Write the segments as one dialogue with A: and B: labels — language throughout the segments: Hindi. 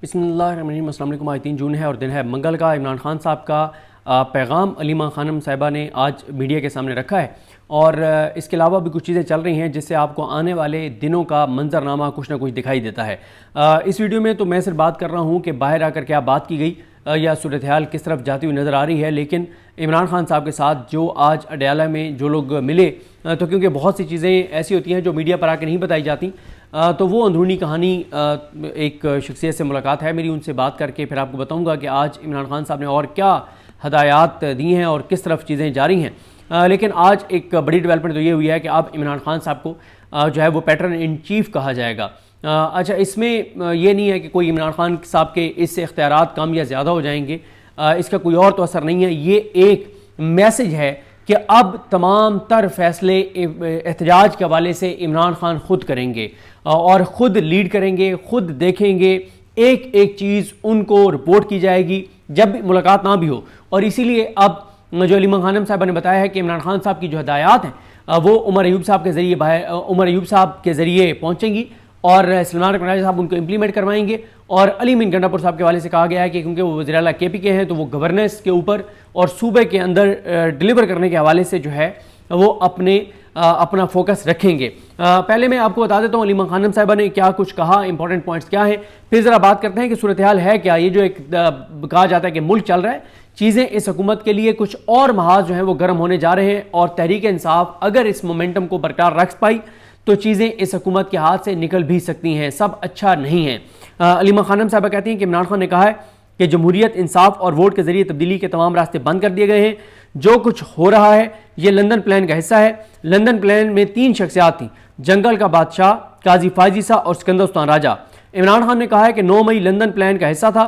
A: बिस्मिल्लाहिर्रहमानिर्रहीम। अस्सलाम वालेकुम। आज 3 जून है और दिन है मंगल का। इमरान खान साहब का पैगाम अलीमा खानम साहिबा ने आज मीडिया के सामने रखा है और इसके अलावा भी कुछ चीज़ें चल रही हैं जिससे आपको आने वाले दिनों का मंजरनामा कुछ ना कुछ दिखाई देता है। इस वीडियो में तो मैं सिर्फ बात कर रहा हूँ कि बाहर आकर क्या बात की गई या सूरत हाल किस तरफ जाती हुई नज़र आ रही है, लेकिन इमरान खान साहब के साथ जो आज अडयाला में जो लोग मिले तो क्योंकि बहुत सी चीज़ें ऐसी होती हैं जो मीडिया पर आकर नहीं बताई जाती, तो वो अंदरूनी कहानी एक शख्सियत से मुलाकात है मेरी, उनसे बात करके फिर आपको बताऊंगा कि आज इमरान खान साहब ने और क्या हदायत दी हैं और किस तरफ चीज़ें जारी हैं। लेकिन आज एक बड़ी डेवलपमेंट तो ये हुई है कि अब इमरान खान साहब को जो है वो पैटर्न इन चीफ कहा जाएगा। अच्छा, इसमें ये नहीं है कि कोई इमरान खान साहब के इससे इख्तियारात कम या ज़्यादा हो जाएंगे, इसका कोई और तो असर नहीं है। ये एक मैसेज है कि अब तमाम तर फैसले एहतजाज के हवाले से इमरान खान खुद करेंगे और ख़ुद लीड करेंगे, ख़ुद देखेंगे, एक एक चीज़ उनको रिपोर्ट की जाएगी जब भी मुलाकात ना भी हो। और इसीलिए अब जो अलीमा खानम साहबा ने बताया है कि इमरान खान साहब की जो हदायत हैं वो उमर अयूब साहब के ज़रिए उमर अयूब साहब के ज़रिए पहुँचेंगी और सलमान रखनाजी साहब उनको इम्प्लीमेंट करवाएंगे। और अली मीन गंडापुर साहब के हवाले से कहा गया है कि क्योंकि वो वज़ीर आला KP के हैं तो वो गवर्नेंस के ऊपर और सूबे के अंदर डिलीवर करने के हवाले से जो है वो अपना फोकस रखेंगे। पहले मैं आपको बता देता हूँ अलीमा खानम साहिबा ने क्या कुछ कहा, इंपॉर्टेंट पॉइंट्स क्या हैं, फिर ज़रा बात करते हैं कि सूरत हाल है क्या। ये जो एक कहा जाता है कि मुल्क चल रहा है, चीज़ें इस हुकूमत के लिए कुछ और महाज जो हैं वो गर्म होने जा रहे हैं और तहरीक इंसाफ अगर इस मोमेंटम को बरकरार रख पाई तो चीज़ें इस हुकूमत के हाथ से निकल भी सकती हैं, सब अच्छा नहीं है। अलीमा खानम साहिबा कहती हैं कि इमरान खान ने कहा है कि जमहूरियत, इंसाफ और वोट के जरिए तब्दीली के तमाम रास्ते बंद कर दिए गए हैं। जो कुछ हो रहा है ये लंदन प्लान का हिस्सा है। लंदन प्लान में 3 शख्सियात थी, जंगल का बादशाह, काजी फायजी सा और सिकंदर सुल्तान राजा। इमरान खान ने कहा है कि 9 मई लंदन प्लान का हिस्सा था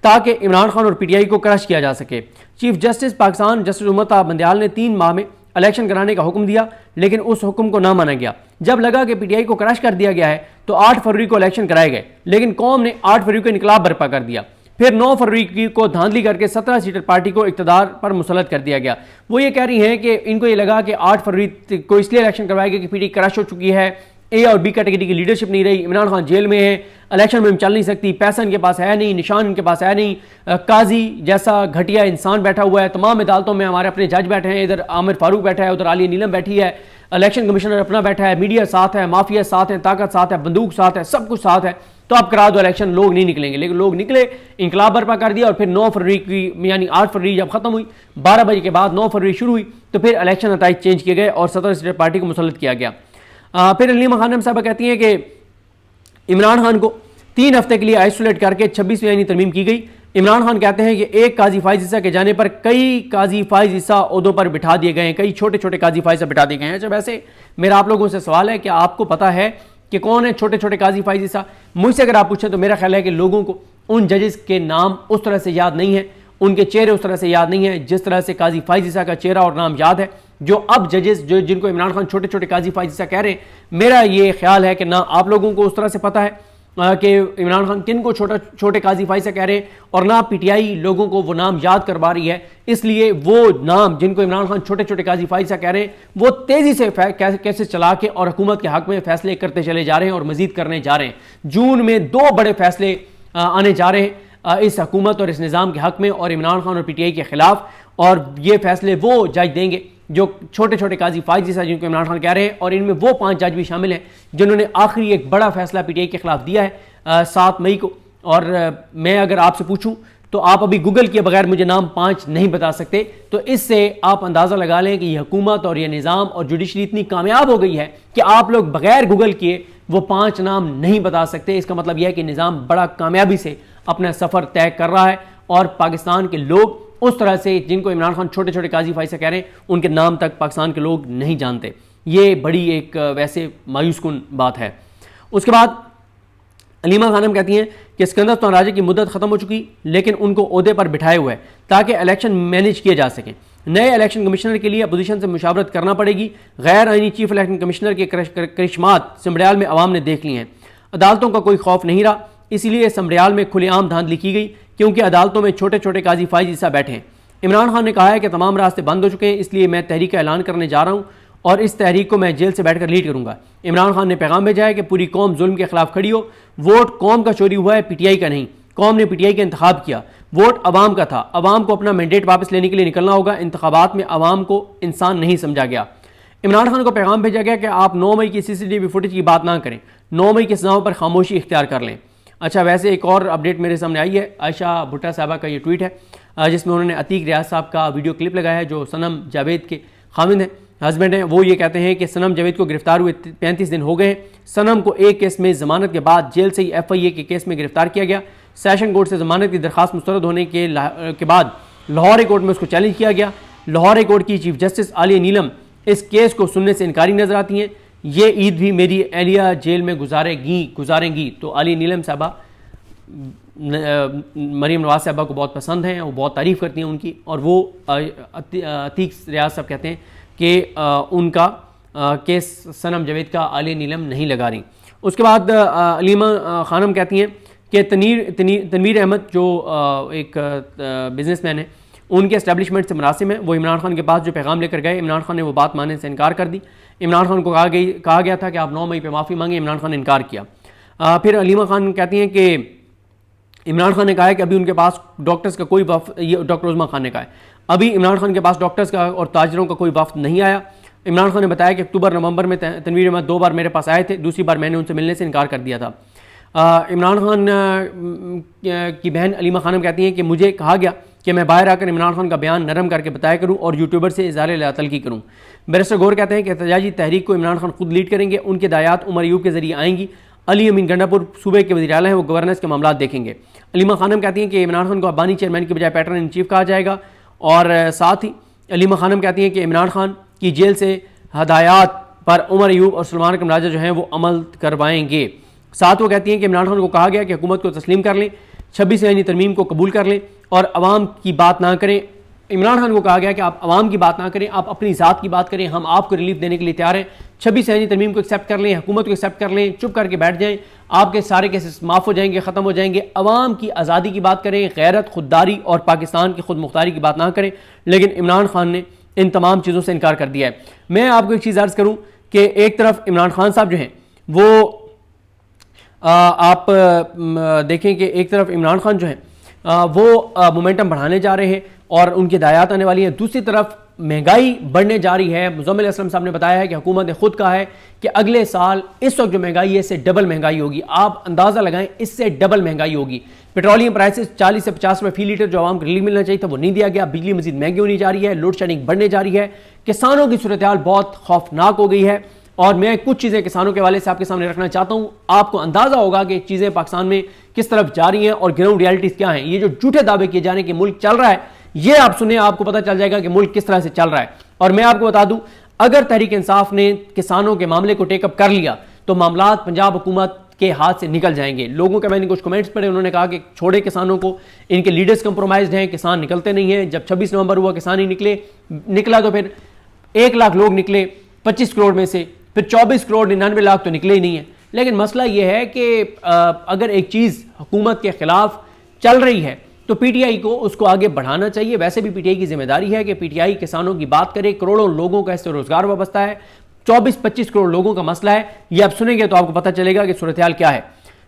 A: ताकि इमरान खान और PTI को क्रश किया जा सके। Chief justice Pakistan justice Umar ताब बंदयाल ने 3 माह में इलेक्शन कराने का हुक्म दिया, लेकिन उस हुक्म को ना माना गया। जब लगा कि PTI को क्रश कर दिया गया है तो 8 फरवरी को इलेक्शन कराए गए, लेकिन कौम ने 8 फरवरी को इनकलाब बर्पा कर दिया। फिर 9 फरवरी को धांधली करके 17 सीटर पार्टी को इक़्तिदार पर मुसल्लत कर दिया गया। वो ये कह रही हैं कि इनको ये लगा कि 8 फरवरी को इसलिए इलेक्शन करवाएगा कि PTI क्रश हो चुकी है, A और B कैटेगरी की लीडरशिप नहीं रही, इमरान खान जेल में है, इलेक्शन में चल नहीं सकती, पैसा इनके पास है नहीं, निशान इनके पास है नहीं, काजी जैसा घटिया इंसान बैठा हुआ है, तमाम अदालतों में हमारे अपने जज बैठे हैं, इधर आमिर फारूक बैठा है, उधर आलिया नीलम बैठी है, इलेक्शन कमिश्नर अपना बैठा है, मीडिया साथ है, माफिया साथ है, ताकत साथ है, बंदूक साथ है, सब कुछ साथ है, तो आप करा दो इलेक्शन। लोग नहीं निकलेंगे, लेकिन लोग निकले, इंकलाब बर्पा कर दिया और फिर 9 फरवरी की यानी 8 फरवरी जब खत्म हुई, 12 बजे के बाद 9 फरवरी शुरू हुई तो फिर इलेक्शन नताइज चेंज किए गए और 17 सीटर पार्टी को मुसल्लत किया गया। फिर अलीमा खानम साहबा कहती हैं कि इमरान खान को 3 हफ्ते के लिए आइसोलेट करके 26वीं आईनी तरमीम की गई। इमरान खान कहते हैं कि एक काजी फायज ईसा के जाने पर कई काजी फायज ईसा ओहदों पर बिठा दिए गए हैं, कई छोटे छोटे काजी फायज बिठा दिए गए हैं। अच्छा, वैसे मेरा आप लोगों से सवाल है कि आपको पता है कि कौन है छोटे छोटे काजी फायज ईसा? मुझसे अगर आप पूछें तो मेरा ख्याल है कि लोगों को उन जजेस के नाम उस तरह से याद नहीं है, उनके चेहरे उस तरह से याद नहीं है जिस तरह से काजी फायज ईसा का चेहरा और नाम याद है। जो अब जजेस जो जिनको इमरान खान छोटे छोटे काजी फायज ईसा कह रहे हैं, मेरा ये ख्याल है कि ना आप लोगों को उस तरह से पता है कि इमरान खान किन को छोटे काजी फायज कह रहे हैं और ना PTI लोगों को वो नाम याद करवा रही है। इसलिए वो नाम जिनको इमरान खान छोटे छोटे काजी फायज कह रहे हैं वो तेजी से कैसे चला के और हुकूमत के हक में फैसले करते चले जा रहे हैं और मजीद करने जा रहे हैं। जून में 2 बड़े फैसले आने जा रहे हैं इस हुकूमत और इस निज़ाम के हक में और इमरान खान और PTI के खिलाफ, और ये फैसले वो जज देंगे जो छोटे छोटे काजी फायज जैसा जिनको इमरान खान कह रहे हैं। और इनमें वो 5 जज भी शामिल हैं जिन्होंने आखिरी एक बड़ा फैसला PTI के खिलाफ दिया है 7 मई को। और मैं अगर आपसे पूछूं तो आप अभी गूगल किए बगैर मुझे नाम 5 नहीं बता सकते। तो इससे आप अंदाज़ा लगा लें कि ये हुकूमत और ये निज़ाम और जुडिशरी इतनी कामयाब हो गई है कि आप लोग बगैर गूगल किए वो 5 नाम नहीं बता सकते। इसका मतलब यह है कि निज़ाम बड़ा कामयाबी से अपना सफ़र तय कर रहा है और पाकिस्तान के लोग उस तरह से जिनको इमरान खान छोटे छोटे काजी फायज कह रहे हैं उनके नाम तक पाकिस्तान के लोग नहीं जानते। ये बड़ी एक वैसे मायूस कुन बात है। उसके बाद अलीमा खानम कहती हैं कि सिकंदर सुल्तान राजा की मुद्दत खत्म हो चुकी, लेकिन उनको ओहदे पर बिठाए हुए है ताकि इलेक्शन मैनेज किए जा सकें। नए इलेक्शन कमिश्नर के लिए अपोजिशन से मुशावरत करना पड़ेगी। गैर आईनी चीफ इलेक्शन कमिश्नर के करिश्मात सिमरियाल में अवाम ने देख ली हैं। अदालतों का कोई खौफ नहीं रहा, इसीलिए सिमरियाल में खुलेआम धांधली की गई क्योंकि अदालतों में छोटे छोटे काजी फायज ईसा बैठे हैं। इमरान खान ने कहा है कि तमाम रास्ते बंद हो चुके हैं, इसलिए मैं तहरीक का ऐलान करने जा रहा हूँ और इस तहरीक को मैं जेल से बैठकर लीड करूंगा। इमरान खान ने पैगाम भेजा है कि पूरी कौम जुल्म के खिलाफ खड़ी हो, वोट कौम का चोरी हुआ है, PTI का नहीं। कौम ने पीटीआई का इंतखाब किया, वोट अवाम का था, अवाम को अपना मैंडेट वापस लेने के लिए निकलना होगा। इंतखाबात में अवाम को इंसान नहीं समझा गया। इमरान खान को पैगाम भेजा गया कि आप 9 मई की सीसीटीवी फुटेज की बात ना करें, 9 मई की सजाओं पर खामोशी इख्तियार कर लें। अच्छा, वैसे एक और अपडेट मेरे सामने आई है। आयशा भुट्टा साहबा का ये ट्वीट है जिसमें उन्होंने अतीक रियाज साहब का वीडियो क्लिप लगाया है, जो सनम जावेद के खामिद हैं, हस्बैंड हैं। वो ये कहते हैं कि सनम जावेद को गिरफ्तार हुए 35 दिन हो गए हैं। सनम को एक केस में जमानत के बाद जेल से ही FIA के केस में गिरफ्तार किया गया। सेशन कोर्ट से जमानत की दरखास्त मुस्तरद होने के बाद लाहौर हाई कोर्ट में उसको चैलेंज किया गया। लाहौर हाई कोर्ट की चीफ जस्टिस आलिया नीलम इस केस को सुनने से इनकारी नजर आती हैं। ये ईद भी मेरी एहलिया जेल में गुजारेंगी। तो आलिया नीलम साहबा मरीम नवाज साहबा को बहुत पसंद हैं, वो बहुत तारीफ़ करती हैं उनकी, और वो अतीक रियाज साहब कहते हैं कि उनका केस सनम जावेद का आलिया नीलम नहीं लगा रही। उसके बाद अलीमा खानम कहती हैं कि तनवीर अहमद जो एक बिजनेसमैन है, उनके एस्टेब्लिशमेंट से मुनासिब है। वो इमरान खान के पास जो पैगाम लेकर गए, इमरान खान ने वो बात मानने से इनकार कर दी। इमरान खान को कहा गया था कि आप 9 मई पर माफ़ी मांगे, इमरान खान ने इनकार किया। फिर अलीमा खान कहती हैं कि इमरान खान ने कहा है कि अभी उनके पास डॉक्टर्स का कोई वफ़द, ये डॉक्टर उस्मा खान ने कहा है, अभी इमरान खान के पास डॉक्टर्स का और ताजरों का कोई वफ़द नहीं आया। इमरान खान ने बताया कि अक्टूबर नवंबर में तनवीर अहमद 2 बार मेरे पास आए थे, दूसरी बार मैंने उनसे मिलने से इनकार कर दिया था। इमरान खान की बहन अलीमा खानम कहती हैं कि मुझे कहा गया कि मैं बाहर आकर इमरान खान का बयान नरम करके बताया करूं और यूट्यूबर से इज़हार लातलकी करूं। बैरिस्टर गौर कहते हैं कि एहतजाजी तहरीक को इमरान खान खुद लीड करेंगे, उनके हिदायत उमर अयूब के जरिए आएंगी। अली अमीन गंडापुर सूबे के वज़ीर आला हैं, वो गवर्नेंस के मामला देखेंगे। अलीमा खानम कहती हैं कि इमरान खान को अब्बानी चेयरमैन की बजाय पैटर्न इन चीफ कहा जाएगा। और साथ ही अलीमा खानम कहती हैं कि इमरान खान की जेल से हदायत पर उमर अयूब और सलमान कमराजा जो हैं वो अमल करवाएंगे। साथ वो कहती हैं कि इमरान खान को कहा गया कि हुकूमत को तस्लीम कर लें, 26 यानी तरमीम को कबूल कर लें और अवाम की बात ना करें। इमरान खान को कहा गया कि आप अवाम की बात ना करें, आप अपनी ज़ात की बात करें, हम आपको रिलीफ देने के लिए तैयार हैं। 26 यानी तरमीम को एक्सेप्ट कर लें, हुकूमत को एक्सेप्ट कर लें, चुप करके बैठ जाएं, आपके सारे केसेस माफ़ हो जाएंगे, ख़त्म हो जाएंगे। अवाम की आज़ादी की बात करें, गैरत, खुददारी और पाकिस्तान की खुद मुख्तारी की बात ना करें। लेकिन इमरान खान ने इन तमाम चीज़ों से इनकार कर दिया है। मैं आपको एक चीज़ अर्ज़ करूँ कि एक तरफ इमरान खान साहब जो हैं वो आप देखें कि एक तरफ इमरान खान जो हैं वो मोमेंटम बढ़ाने जा रहे हैं और उनकी हिदायत आने वाली हैं। दूसरी तरफ महंगाई बढ़ने जा रही है। मुज़म्मिल असलम साहब ने बताया है कि हुकूमत ने खुद कहा है कि अगले साल इस वक्त जो महंगाई है इससे डबल महंगाई होगी। आप अंदाज़ा लगाएं, इससे डबल महंगाई होगी। पेट्रोलियम प्राइसेस 40 से 50 रुपये फी लीटर जो आवाम को रिलीफ मिलना चाहिए था वो नहीं दिया गया। बिजली मजीद महंगी होनी जा रही है, लोड शेडिंग बढ़ने जा रही है। किसानों की सूरत हाल बहुत खौफनाक हो गई है और मैं कुछ चीज़ें किसानों के हवाले से आपके सामने रखना चाहता हूँ। आपको अंदाज़ा होगा कि चीज़ें पाकिस्तान में किस तरफ जा रही हैं और ग्राउंड रियलिटीज़ क्या हैं। ये जो झूठे दावे किए जाने के मुल्क चल रहा है, ये आप सुने, आपको पता चल जाएगा कि मुल्क किस तरह से चल रहा है। और मैं आपको बता दूं, अगर तहरीक इंसाफ ने किसानों के मामले को टेकअप कर लिया तो मामला पंजाब हुकूमत के हाथ से निकल जाएंगे। लोगों के मैंने कुछ कमेंट्स पढ़े, उन्होंने कहा कि छोड़े किसानों को, इनके लीडर्स कंप्रोमाइज्ड हैं, किसान निकलते नहीं हैं। जब 26 नवंबर हुआ किसान ही निकला तो फिर 1 लाख लोग निकले 25 करोड़ में से, फिर 24 करोड़ 99 लाख तो निकले ही नहीं है। लेकिन मसला यह है कि अगर एक चीज़ हुकूमत के खिलाफ चल रही है तो पीटीआई को उसको आगे बढ़ाना चाहिए। वैसे भी पीटीआई की जिम्मेदारी है कि पीटीआई किसानों की बात करे। करोड़ों लोगों का इससे रोजगार वाबस्ता है, 24-25 करोड़ लोगों का मसला है। ये आप सुनेंगे तो आपको पता चलेगा कि सूरत हाल क्या है।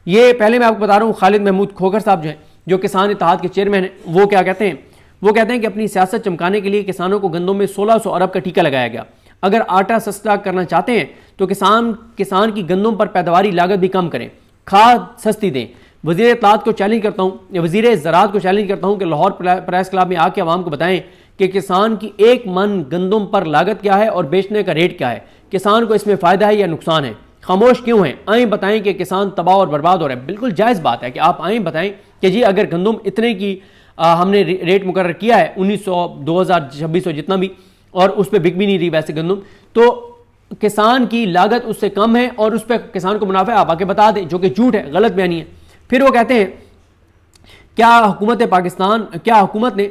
A: ये पहले मैं आपको बता रहा हूँ, खालिद महमूद खोखर साहब जो हैं, जो किसान इत्तेहाद के चेयरमैन हैं, वो क्या कहते हैं? वो कहते हैं कि अपनी सियासत चमकाने के लिए किसानों को गंदम में 1600 अरब का टीका लगाया गया। अगर आटा सस्ता करना चाहते हैं तो किसान की गंदम पर पैदावारी लागत भी कम करें, खाद सस्ती दें। वज़ीर इत्तेहाद को चैलेंज करता हूँ, वज़ीर ज़राअत को चैलेंज करता हूँ कि लाहौर प्रेस क्लब में आके आवाम को बताएं कि किसान की 1 मन गंदम पर लागत क्या है और बेचने का रेट क्या है। किसान को इसमें फ़ायदा है या नुकसान है? खामोश क्यों हैं? आएँ बताएं कि किसान तबाह और बर्बाद हो रहा है। बिल्कुल जायज़ बात है कि आप आएँ बताएं कि जी अगर गंदम इतने की हमने रेट मुकर्रर किया है 1900, 2000, 2600 जितना भी, और उस पर बिक भी नहीं रही वैसे गंदम, तो किसान की लागत उससे कम है और उस पर किसान को मुनाफा आप आके बता दें, जो कि झूठ है, गलत बयानी है। फिर वो कहते हैं क्या हुकूमत ने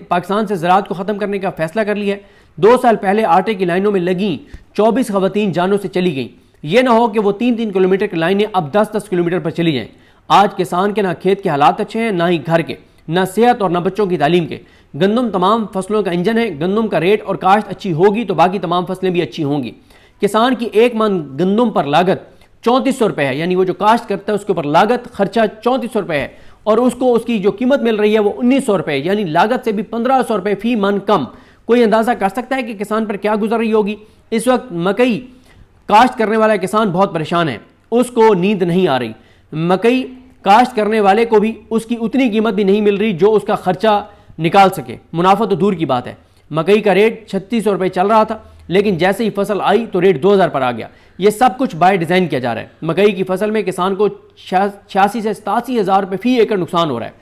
A: पाकिस्तान से ज़राअत को ख़त्म करने का फैसला कर लिया है? 2 साल पहले आटे की लाइनों में लगी 24 ख़वातीन जानों से चली गई। ये ना हो कि वो 3-3 किलोमीटर की लाइनें अब 10-10 किलोमीटर पर चली जाएं। आज किसान के ना खेत के हालात अच्छे हैं, ना ही घर के, ना सेहत और ना बच्चों की तालीम के। गंदम तमाम फसलों का इंजन है। गंदम का रेट और काश्त अच्छी होगी तो बाकी तमाम फसलें भी अच्छी होंगी। किसान की 1 मन गंदम पर लागत ₹3400 है, यानी वो जो काश्त करता है उसके ऊपर लागत खर्चा ₹3400 है और उसको उसकी जो कीमत मिल रही है वो ₹1900, यानी लागत से भी ₹1500 फी मन कम। कोई अंदाजा कर सकता है कि किसान पर क्या गुजर रही होगी। इस वक्त मकई काश्त करने वाला किसान बहुत परेशान है, उसको नींद नहीं आ रही। मकई काश्त करने वाले को भी उसकी उतनी कीमत भी नहीं मिल रही जो उसका खर्चा निकाल सके। मुनाफा तो दूर की बात है। मकई का रेट ₹3600 चल रहा था, लेकिन जैसे ही फसल आई तो रेट 2000 पर आ गया। ये सब कुछ बाय डिज़ाइन किया जा रहा है। मकई की फसल में किसान को 86 से 87 हज़ार रुपये फी एकड़ नुकसान हो रहा है।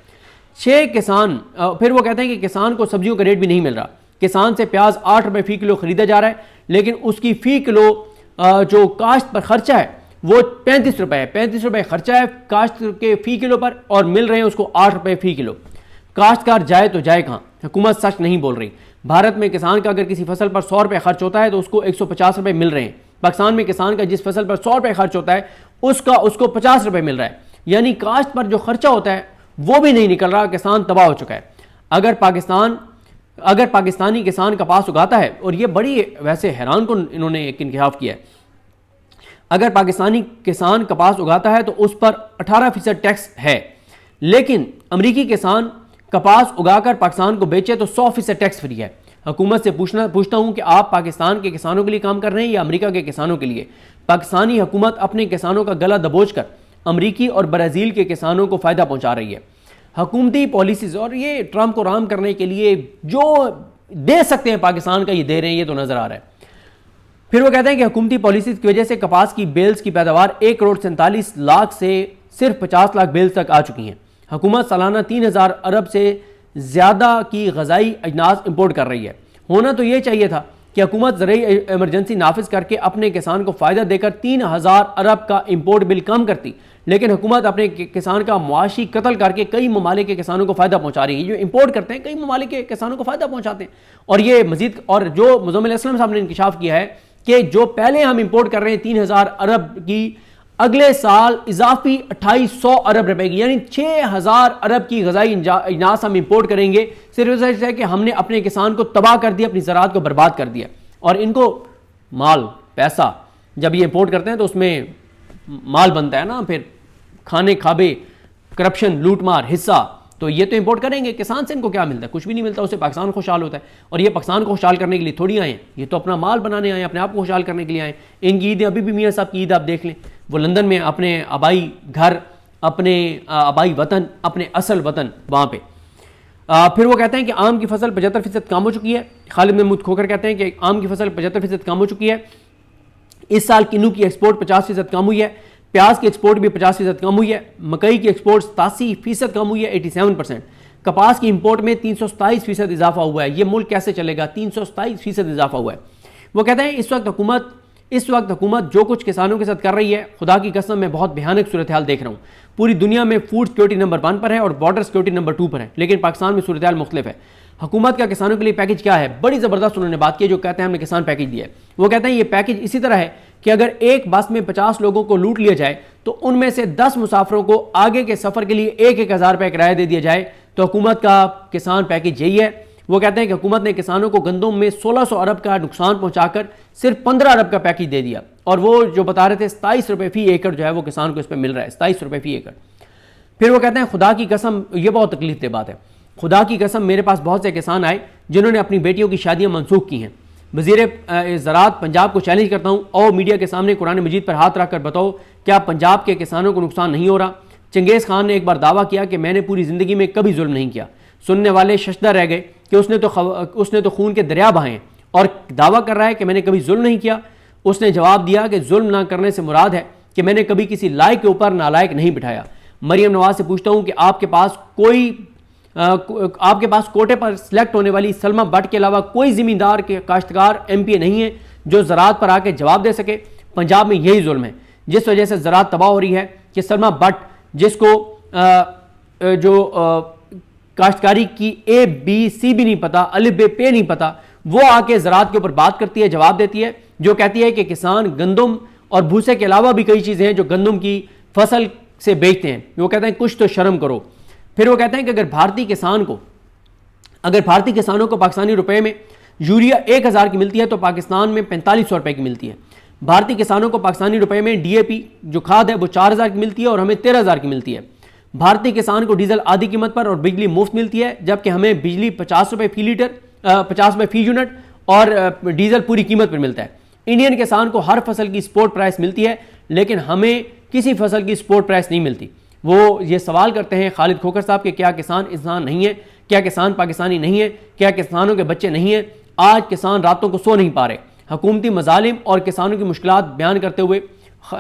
A: 6 किसान फिर वो कहते हैं कि किसान को सब्जियों का रेट भी नहीं मिल रहा। किसान से प्याज ₹8 फी किलो खरीदा जा रहा है, लेकिन उसकी फ़ी किलो जो काश्त पर खर्चा है वो ₹35 है। ₹35 खर्चा है काश्त के फ़ी किलो पर और मिल रहे हैं उसको ₹8 फी किलो। काश्तकार जाए तो जाए कहाँ? हुकूमत सच नहीं बोल रही। भारत में किसान का अगर किसी फसल पर ₹100 खर्च होता है तो उसको ₹150 मिल रहे हैं। पाकिस्तान में किसान का जिस फसल पर ₹100 खर्च होता है उसको ₹50 मिल रहा है, यानी काश्त पर जो खर्चा होता है वो भी नहीं निकल रहा। किसान तबाह हो चुका है। अगर पाकिस्तानी किसान कपास उगाता है, और ये बड़ी वैसे हैरान को इन्होंने एक इंकशाफ किया है, अगर पाकिस्तानी किसान कपास उगाता है तो उस पर 18% टैक्स है, लेकिन अमरीकी किसान कपास उगाकर पाकिस्तान को बेचे तो 100% टैक्स फ्री है। हुकूमत से पूछता हूं कि आप पाकिस्तान के किसानों के लिए काम कर रहे हैं या अमेरिका के किसानों के लिए? पाकिस्तानी हुकूमत अपने किसानों का गला दबोच कर अमरीकी और ब्राज़ील के किसानों को फ़ायदा पहुंचा रही है। हुकूमती पॉलिसीज़ और ये ट्रंप को राम करने के लिए जो दे सकते हैं पाकिस्तान का ये दे रहे हैं, ये तो नज़र आ रहा है। फिर वो कहते हैं कि हुकूमती पॉलिसीज़ की वजह से कपास की बेल्स की पैदावार 1,47,00,000 से सिर्फ 50 लाख बेल्स तक आ चुकी हैं। हुकूमत सालाना 3000 अरब से ज़्यादा की गज़ाई अजनास इंपोर्ट कर रही है। होना तो ये चाहिए था कि हुकूमत ज़रूरी इमरजेंसी नाफिज करके अपने किसान को फ़ायदा देकर 3000 अरब का इंपोर्ट बिल कम करती, लेकिन हुकूमत अपने किसान का मुआशी कत्ल करके कई ममालिक के किसानों को फ़ायदा पहुँचा रही है। जो इंपोर्ट करते हैं कई ममालिक के किसानों को फ़ायदा पहुँचाते हैं। और ये मजीद, और जो मुज़म्मिल असलम साहब ने इंकशाफ किया है कि जो पहले हम इंपोर्ट कर रहे हैं 3000 अरब की, अगले साल इजाफी 2800 अरब रुपए की, यानी 6000 अरब की गज़ाई अजनास हम इंपोर्ट करेंगे। सिर्फ इसलिए है कि हमने अपने किसान को तबाह कर दिया, अपनी ज़राअत को बर्बाद कर दिया। और इनको माल पैसा जब ये इंपोर्ट करते हैं तो उसमें माल बनता है ना, फिर खाने खाबे, करप्शन, लूटमार, हिस्सा, तो ये तो इंपोर्ट करेंगे। किसान से इनको क्या मिलता है? कुछ भी नहीं मिलता। उससे पाकिस्तान खुशहाल होता है। और ये पाकिस्तान को खुशहाल करने के लिए थोड़ी आए हैं, ये तो अपना माल बनाने आए, अपने आप को खुशहाल करने के लिए आए। इनकी ईद अभी भी मियाँ साहब की ईद आप देख लें, वो लंदन में अपने आबाई घर, अपने आबाई वतन, अपने असल वतन वहाँ पे। फिर वो कहते हैं कि आम की फसल 75% कम हो चुकी है। खालिद महमूद खोकर कहते हैं कि आम की फसल 75% कम हो चुकी है। इस साल किन्नू की एक्सपोर्ट 50% कम हुई है। प्याज की एक्सपोर्ट भी 50% कम हुई है। मकई की एक्सपोर्ट 87% कम हुई है, 87%। कपास की इंपोर्ट में 327% इजाफा हुआ है। ये मुल्क कैसे चलेगा? 327% इजाफा हुआ है। वो कहते हैं इस वक्त हुकूमत जो कुछ किसानों के साथ कर रही है, खुदा की कसम मैं बहुत भयानक सूरत हाल देख रहा हूँ। पूरी दुनिया में फूड सिक्योरिटी नंबर 1 पर है और बॉर्डर सिक्योरिटी नंबर 2 पर है, लेकिन पाकिस्तान में सूरत हाल मुख्तलिफ है। हुकूमत का किसानों के लिए पैकेज क्या है? बड़ी ज़बरदस्त उन्होंने बात की, जो कहते हैं हमने किसान पैकेज दिया है। वो कहते हैं ये पैकेज इसी तरह है कि अगर एक बस में 50 लोगों को लूट लिया जाए तो उनमें से 10 मुसाफिरों को आगे के सफ़र के लिए 1-1 हज़ार रुपये किराया दे दिया जाए। तो हुकूमत का किसान पैकेज यही है। वो कहते हैं कि हुकूमत ने किसानों को गंदम में 1600 अरब का नुकसान पहुंचाकर सिर्फ 15 अरब का पैकेज दे दिया। और वो जो बता रहे थे 27 रुपये फी एकड़ जो है वो किसान को इस पर मिल रहा है, 27 रुपये फी एकड़। फिर वो कहते हैं खुदा की कसम, ये बहुत तकलीफ दे बात है, खुदा की कसम मेरे पास बहुत से किसान आए जिन्होंने अपनी बेटियों की शादियां मनसूख की हैं। वज़ीर ज़राअत पंजाब को चैलेंज करता हूँ, और मीडिया के सामने कुरान मजीद पर हाथ रख कर बताओ क्या पंजाब के किसानों को नुकसान नहीं हो रहा? चंगेज़ खान ने एक बार दावा किया कि मैंने पूरी ज़िंदगी में कभी जुल्म नहीं किया। सुनने वाले शशदा रह गए कि उसने तो खून के दरिया बहाए हैं, और दावा कर रहा है कि मैंने कभी जुल्म नहीं किया। उसने जवाब दिया कि जुल्म ना करने से मुराद है कि मैंने कभी किसी लायक के ऊपर नालायक नहीं बिठाया। मरियम नवाज से पूछता हूँ कि आपके पास कोटे पर सिलेक्ट होने वाली सलमा भट्ट के अलावा कोई जिम्मेदार के काश्तकार MP नहीं है जो ज़राअत पर आके जवाब दे सके? पंजाब में यही जुल्म है जिस वजह से ज़राअत तबाह हो रही है कि सलमा भट्ट, जिसको काश्तकारी की ABC भी नहीं पता, अलिफ बे पे नहीं पता, वो आके ज़राअत के ऊपर बात करती है, जवाब देती है, जो कहती है कि किसान गंदम और भूसे के अलावा भी कई चीज़ें हैं जो गंदम की फसल से बेचते हैं। वो कहते हैं कुछ तो शर्म करो। फिर वो कहते हैं कि अगर भारतीय किसानों को पाकिस्तानी रुपए में यूरिया 1000 की मिलती है तो पाकिस्तान में 4500 रुपए की मिलती है। भारतीय किसानों को पाकिस्तानी रुपए में DAP जो खाद है वो 4,000 की मिलती है और हमें 13,000 की मिलती है। भारतीय किसान को डीजल आधी कीमत पर और बिजली मुफ्त मिलती है, जबकि हमें बिजली 50 रुपये फी लीटर 50 रुपये फी यूनिट और डीजल पूरी कीमत पर मिलता है। इंडियन किसान को हर फसल की स्पोर्ट प्राइस मिलती है, लेकिन हमें किसी फसल की स्पोर्ट प्राइस नहीं मिलती। वो ये सवाल करते हैं खालिद खोखर साहब कि क्या किसान इंसान नहीं है, क्या किसान पाकिस्तानी नहीं है, क्या किसानों के बच्चे नहीं हैं। आज किसान रातों को सो नहीं पा रहे। हुकूमती मजालिम और किसानों की मुश्किलात बयान करते हुए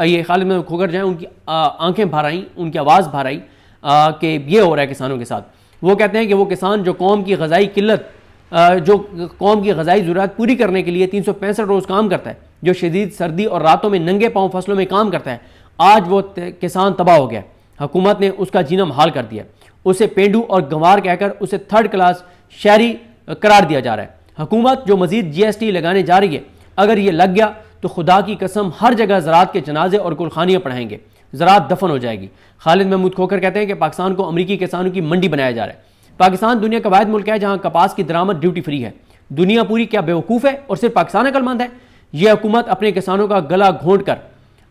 A: ये खालिद खोखर जो हैं उनकी आंखें भर आई, उनकी आवाज़ भर आई कि ये हो रहा है किसानों के साथ। वो कहते हैं कि वो किसान जो कौम की ग़ज़ाई किल्लत जो कौम की ग़ज़ाई ज़रूरत पूरी करने के लिए 365 रोज़ काम करता है, जो शदीद सर्दी और रातों में नंगे पाँव फसलों में काम करता है, आज वो किसान तबाह हो गया। हुकूमत ने उसका जीना महाल कर दिया। उसे पेंडू और गंवार कहकर उसे थर्ड क्लास शहरी करार दिया जा रहा है। हुकूमत जो मजीद GST लगाने जा रही है, अगर ये लग गया तो खुदा की कसम हर जगह ज़राअत के जनाजे और कुलखानियाँ पढ़ाएंगे, ज़राअत दफन हो जाएगी। खालिद महमूद खोखर कहते हैं कि पाकिस्तान को अमरीकी किसानों की मंडी बनाया जा रहा है। पाकिस्तान दुनिया का वाहिद मुल्क है जहाँ कपास की दरामद ड्यूटी फ्री है। दुनिया पूरी क्या बेवकूफ़ है और सिर्फ पाकिस्तान अक्लमंद है? यह हुकूमत अपने किसानों का गला घोंट कर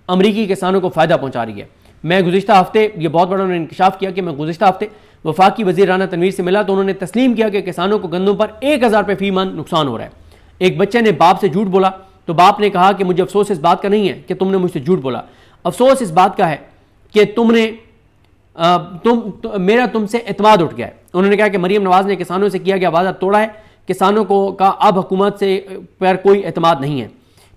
A: अमरीकी किसानों को फ़ायदा पहुँचा रही है। मैं गुज़िश्ता हफ्ते ये बहुत बड़ा उन्होंने इंकशाफ किया कि मैं गुज़िश्ता हफ्ते वफाकी वज़ीर राना तनवीर से मिला तो उन्होंने तस्लीम किया कि किसानों को गंदों पर 1,000 रुपये फी मन नुकसान हो रहा है। एक बच्चे ने बाप से झूठ बोला तो बाप ने कहा कि मुझे अफसोस इस बात का नहीं है कि तुमने मुझसे झूठ बोला, अफसोस इस बात का है कि मेरा तुमसे एतमाद उठ गया है। उन्होंने कहा कि मरीम नवाज ने किसानों से किया गया वादा तोड़ा है, किसानों को का अब हुकूमत से पर कोई एतमाद नहीं है।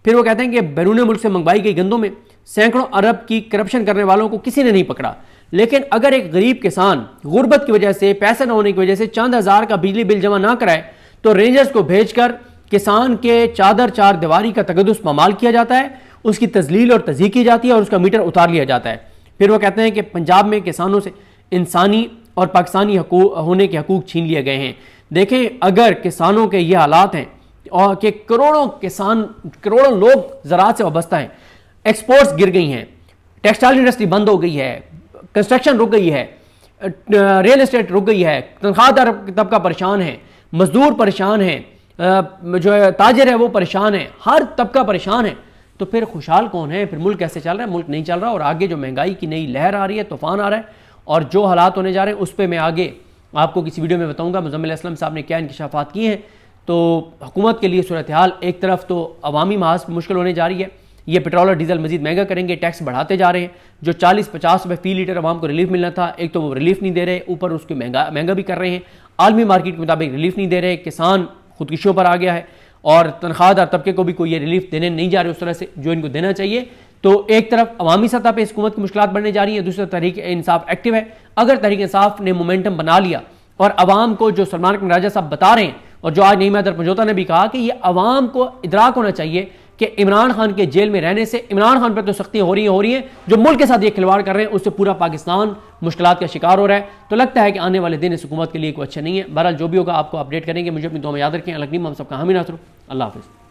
A: फिर वो कहते हैं कि बैरून मुल्क से मंगवाई गई गंदों में सैकड़ों अरब की करप्शन करने वालों को किसी ने नहीं पकड़ा। लेकिन अगर एक गरीब किसान गुर्बत की वजह से, पैसे न होने की वजह से चंद हज़ार का बिजली बिल जमा ना कराए तो रेंजर्स को भेजकर किसान के चादर चार दीवारी का तकद्दुस पामाल किया जाता है, उसकी तजलील और तज़ीक की जाती है और उसका मीटर उतार लिया जाता है। फिर वो कहते हैं कि पंजाब में किसानों से इंसानी और पाकिस्तानी होने के हकूक़ छीन लिए गए हैं। देखें, अगर किसानों के ये हालात हैं और कि करोड़ों लोग ज़राअत से वाबस्ता हैं, एक्सपोर्ट्स गिर गई हैं, टेक्सटाइल इंडस्ट्री बंद हो गई है, कंस्ट्रक्शन रुक गई है, रियल एस्टेट रुक गई है, तनख्वाहदार तबका परेशान है, मजदूर परेशान है, जो है ताजिर है वो परेशान है, हर तबका परेशान है, तो फिर खुशहाल कौन है? फिर मुल्क कैसे चल रहा है? मुल्क नहीं चल रहा। और आगे जो महंगाई की नई लहर आ रही है, तूफान आ रहा है, और जो हालात होने जा रहे हैं उस पर मैं आगे आपको किसी वीडियो में बताऊंगा मुज़म्मिल असलम साहब ने क्या इंकशाफात किए हैं। तो हुकूमत के लिए सूरत हाल एक तरफ तो अवामी महाज मुश्किल होने जा रही है, ये पेट्रोल और डीजल मजीद महंगा करेंगे, टैक्स बढ़ाते जा रहे हैं, जो 40-50 रुपये फी लीटर आवाम को रिलीफ मिलना था, एक तो वो रिलीफ नहीं दे रहे, ऊपर उसको महंगा भी कर रहे हैं, आलमी मार्केट के मुताबिक रिलीफ नहीं दे रहे, किसान खुदकुशियों पर आ गया है और तनख्वाहदार तबके को भी कोई ये रिलीफ देने नहीं जा रहे उस तरह से जो इनको देना चाहिए। तो एक तरफ अवामी सतह पर हुकूमत की मुश्किलात बढ़ने जा रही है, दूसरी तरफ तहरीक इंसाफ एक्टिव है। अगर तहरीक इंसाफ ने मोमेंटम बना लिया और अवाम को जो सलमान अकबर राजा साहब बता रहे हैं और जो आज नईम हैदर पंजोता ने भी कहा कि ये अवाम को इदराक होना चाहिए कि इमरान खान के जेल में रहने से इमरान खान पर तो सख्तियां हो रही हैं, जो मुल्क के साथ ये खिलवाड़ कर रहे हैं उससे पूरा पाकिस्तान मुश्किलात का शिकार हो रहा है। तो लगता है कि आने वाले दिन इस हुकूमत के लिए कोई अच्छा नहीं है। बहरहाल जो भी होगा आपको अपडेट करेंगे। मुझे अपनी दुआ में याद रखें। अलग नहीं, हम सबका हामी नासर। अल्लाह हाफ़िज़।